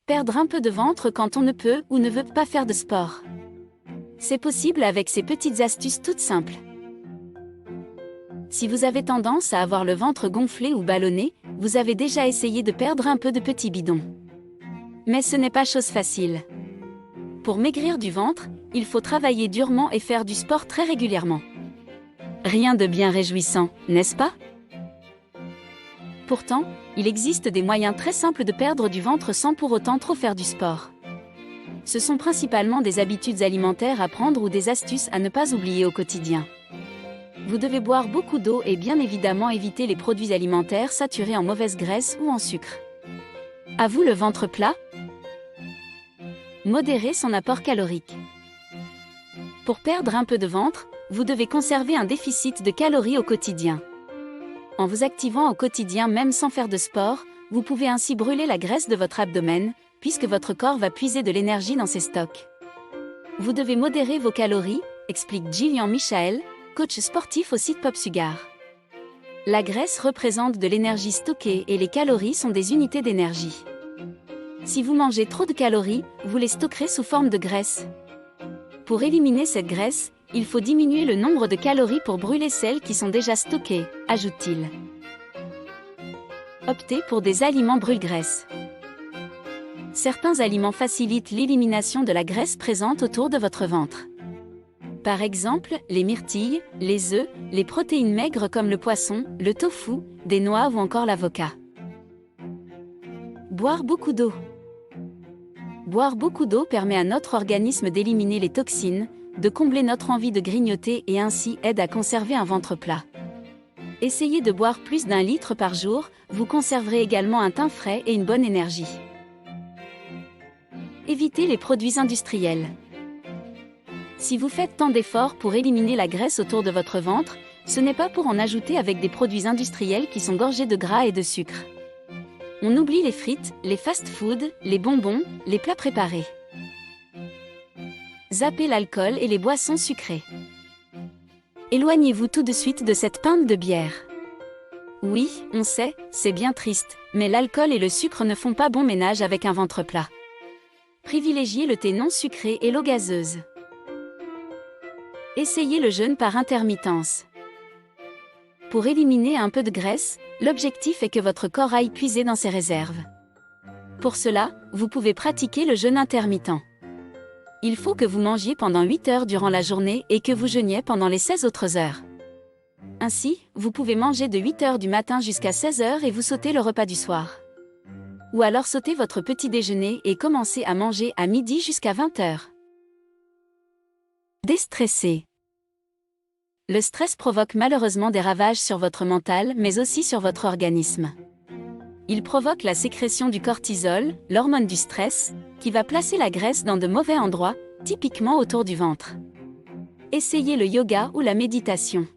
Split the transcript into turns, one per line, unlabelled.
Perdre un peu de ventre quand on ne peut ou ne veut pas faire de sport. C'est possible avec ces petites astuces toutes simples. Si vous avez tendance à avoir le ventre gonflé ou ballonné, vous avez déjà essayé de perdre un peu de petits bidons. Mais ce n'est pas chose facile. Pour maigrir du ventre, il faut travailler durement et faire du sport très régulièrement. Rien de bien réjouissant, n'est-ce pas? Pourtant, il existe des moyens très simples de perdre du ventre sans pour autant trop faire du sport. Ce sont principalement des habitudes alimentaires à prendre ou des astuces à ne pas oublier au quotidien. Vous devez boire beaucoup d'eau et bien évidemment éviter les produits alimentaires saturés en mauvaise graisse ou en sucre. À vous le ventre plat? Modérer son apport calorique. Pour perdre un peu de ventre, vous devez conserver un déficit de calories au quotidien. En vous activant au quotidien même sans faire de sport, vous pouvez ainsi brûler la graisse de votre abdomen, puisque votre corps va puiser de l'énergie dans ses stocks. Vous devez modérer vos calories, explique Gillian Michael, coach sportif au site PopSugar. La graisse représente de l'énergie stockée et les calories sont des unités d'énergie. Si vous mangez trop de calories, vous les stockerez sous forme de graisse. Pour éliminer cette graisse, il faut diminuer le nombre de calories pour brûler celles qui sont déjà stockées, ajoute-t-il. Optez pour des aliments brûle-graisse. Certains aliments facilitent l'élimination de la graisse présente autour de votre ventre. Par exemple, les myrtilles, les œufs, les protéines maigres comme le poisson, le tofu, des noix ou encore l'avocat. Boire beaucoup d'eau. Boire beaucoup d'eau permet à notre organisme d'éliminer les toxines, de combler notre envie de grignoter et ainsi aide à conserver un ventre plat. Essayez de boire plus d'1 litre par jour, vous conserverez également un teint frais et une bonne énergie. Évitez les produits industriels. Si vous faites tant d'efforts pour éliminer la graisse autour de votre ventre, ce n'est pas pour en ajouter avec des produits industriels qui sont gorgés de gras et de sucre. On oublie les frites, les fast-foods, les bonbons, les plats préparés. Zappez l'alcool et les boissons sucrées. Éloignez-vous tout de suite de cette pinte de bière. Oui, on sait, c'est bien triste, mais l'alcool et le sucre ne font pas bon ménage avec un ventre plat. Privilégiez le thé non sucré et l'eau gazeuse. Essayez le jeûne par intermittence. Pour éliminer un peu de graisse, l'objectif est que votre corps aille puiser dans ses réserves. Pour cela, vous pouvez pratiquer le jeûne intermittent. Il faut que vous mangiez pendant 8 heures durant la journée et que vous jeûniez pendant les 16 autres heures. Ainsi, vous pouvez manger de 8 heures du matin jusqu'à 16 heures et vous sautez le repas du soir. Ou alors sautez votre petit déjeuner et commencez à manger à midi jusqu'à 20 heures. Déstresser. Le stress provoque malheureusement des ravages sur votre mental mais aussi sur votre organisme. Il provoque la sécrétion du cortisol, l'hormone du stress, qui va placer la graisse dans de mauvais endroits, typiquement autour du ventre. Essayez le yoga ou la méditation.